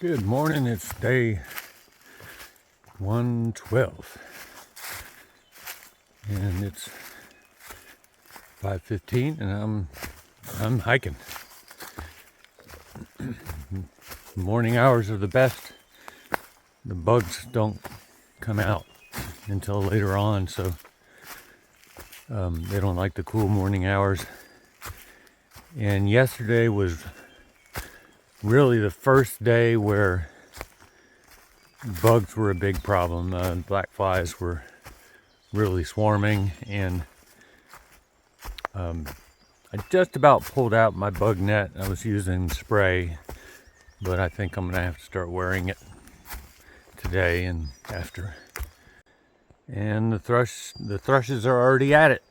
Good morning, it's day 112 and it's 5:15 and I'm hiking. Morning hours are the best. The bugs don't come out until later on, so they don't like the cool morning hours. And yesterday was really the first day where bugs were a big problem. Black flies were really swarming, and I just about pulled out my bug net. I was using spray, but I think I'm gonna have to start wearing it today and after. And the thrushes are already at it.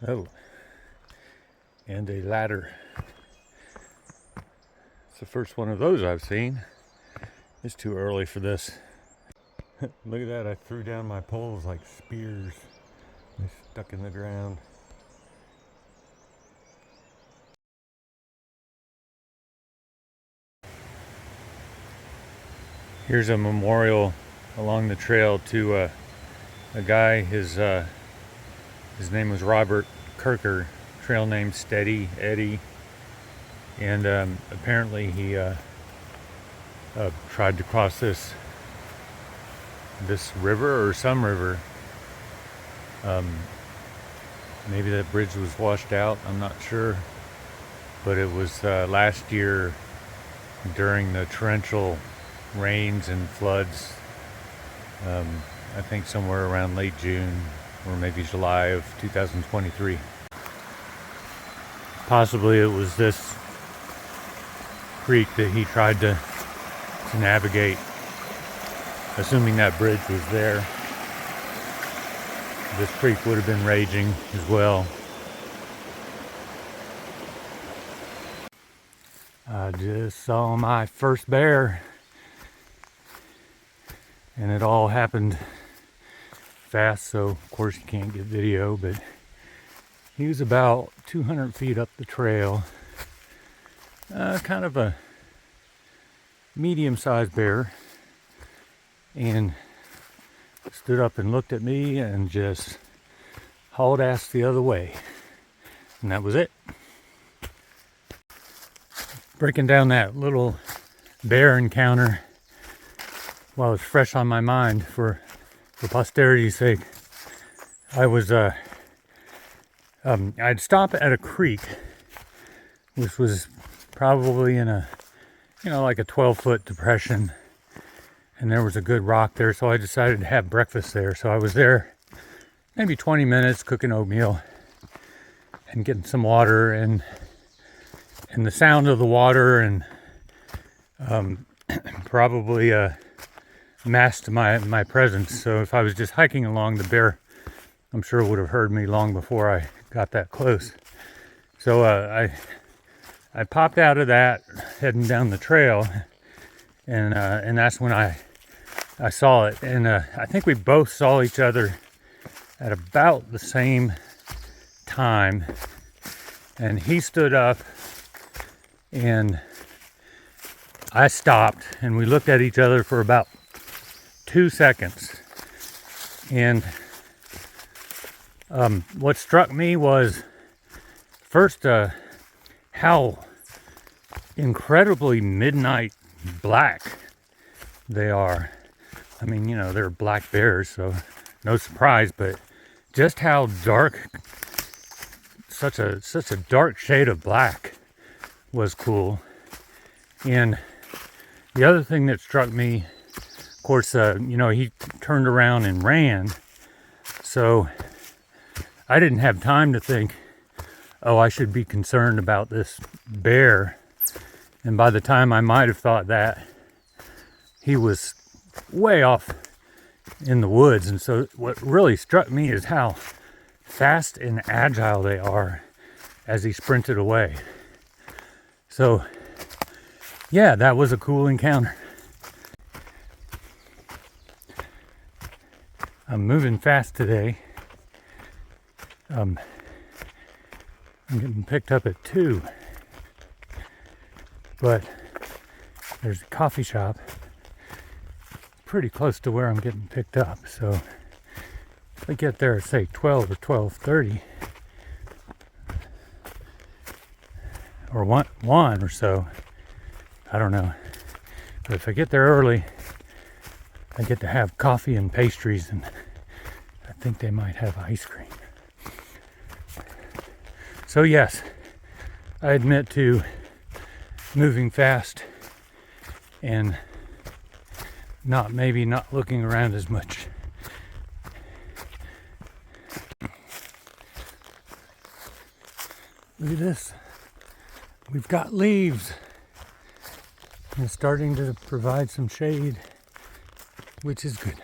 Oh, and a ladder. It's the first one of those I've seen. It's too early for this. Look at that, I threw down my poles like spears. They stuck in the ground. Here's a memorial along the trail to a guy. His name was Robert Kirker, trail name Steady Eddie, and apparently he tried to cross this river or some river. Maybe that bridge was washed out, I'm not sure, but it was last year during the torrential rains and floods. I think somewhere around late June or maybe July of 2023. Possibly it was this creek that he tried to navigate, assuming that bridge was there. This creek would have been raging as well. I just saw my first bear, and it all happened fast, so of course you can't get video, but he was about 200 feet up the trail. Kind of a medium-sized bear, and stood up and looked at me and just hauled ass the other way, and that was it. Breaking down that little bear encounter while it's fresh on my mind for posterity's sake. I'd stop at a creek, which was probably in a, like a 12-foot depression, and there was a good rock there, so I decided to have breakfast there. So I was there maybe 20 minutes cooking oatmeal and getting some water, and the sound of the water and probably masked my presence. So if I was just hiking along, the bear, I'm sure, would have heard me long before I got that close. So I popped out of that, heading down the trail, and that's when I saw it. And I think we both saw each other at about the same time. And he stood up, and I stopped, and we looked at each other for about 2 seconds. And what struck me was first how incredibly midnight black they are. I mean, they're black bears, so no surprise, but just how dark, such a dark shade of black was cool. And the other thing that struck me, of course, he turned around and ran, so I didn't have time to think, oh, I should be concerned about this bear. And by the time I might have thought that, he was way off in the woods. And so what really struck me is how fast and agile they are as he sprinted away. So yeah, that was a cool encounter. I'm moving fast today. I'm getting picked up at 2, but there's a coffee shop pretty close to where I'm getting picked up. So if I get there at say 12 or 12:30 or 1 or so, I don't know. But if I get there early, I get to have coffee and pastries, and I think they might have ice cream. So yes, I admit to moving fast and maybe not looking around as much. Look at this. We've got leaves. It's starting to provide some shade, which is good.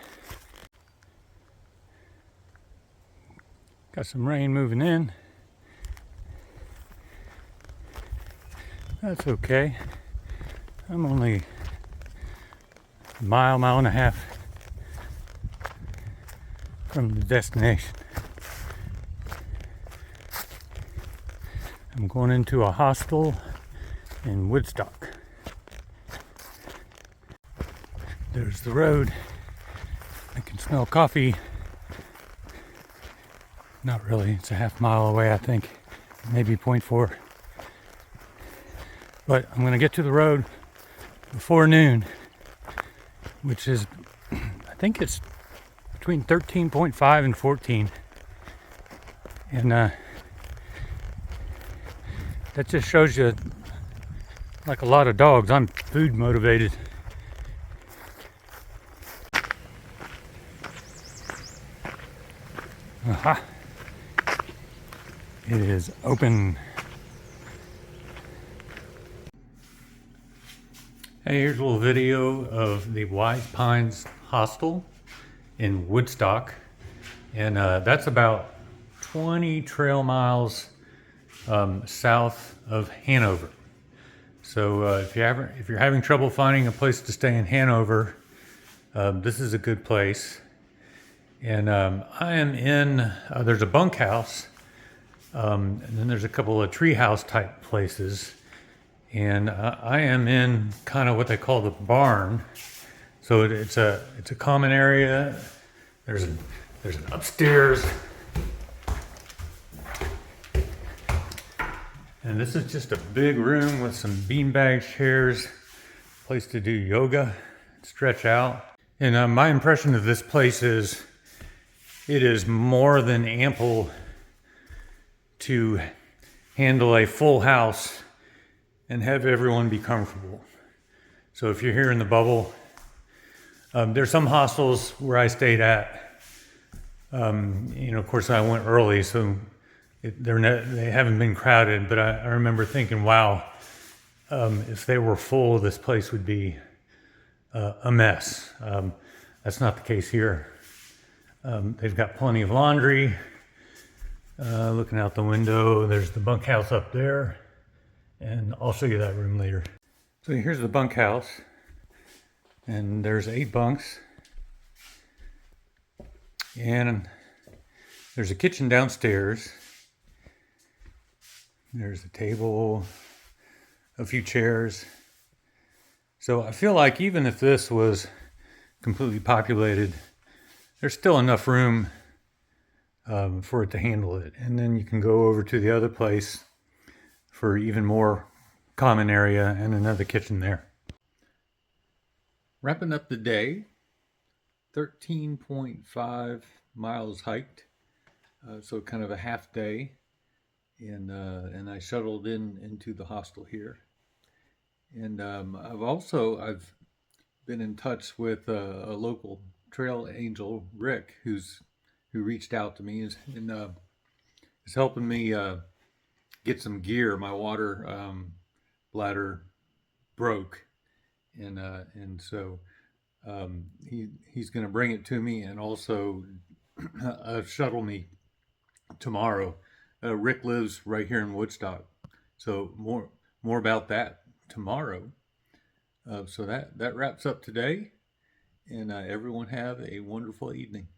Got some rain moving in. That's okay. I'm only a mile and a half from the destination. I'm going into a hostel in Woodstock. There's the road. I can smell coffee. Not really, it's a half mile away, I think. Maybe 0.4. But I'm gonna get to the road before noon, which is, I think it's between 13.5 and 14. And that just shows you, like a lot of dogs, I'm food motivated. Aha! It is open. Hey, here's a little video of the Wise Pines Hostel in Woodstock. And that's about 20 trail miles south of Hanover. So if you're having trouble finding a place to stay in Hanover, this is a good place. And I am in, there's a bunkhouse, and then there's a couple of treehouse type places. And I am in kind of what they call the barn. So it's a common area. There's an upstairs. And this is just a big room with some beanbag chairs, place to do yoga, stretch out. And my impression of this place is it is more than ample to handle a full house and have everyone be comfortable. So if you're here in the bubble, there's some hostels where I stayed at. Of course I went early, so they haven't been crowded, but I remember thinking, wow, if they were full, this place would be a mess. That's not the case here. They've got plenty of laundry. Looking out the window, there's the bunkhouse up there. And I'll show you that room later. So here's the bunkhouse. And there's 8 bunks. And there's a kitchen downstairs. There's a table, a few chairs. So I feel like even if this was completely populated, there's still enough room for it to handle it. And then you can go over to the other place for even more common area and another kitchen there. Wrapping up the day, 13.5 miles hiked, so kind of a half day, and I shuttled into the hostel here. And I've been in touch with a local trail angel, Rick, who reached out to me and is helping me get some gear. My water bladder broke, and so he's going to bring it to me and also shuttle me tomorrow. Rick lives right here in Woodstock, so more about that tomorrow. So that wraps up today, and everyone have a wonderful evening.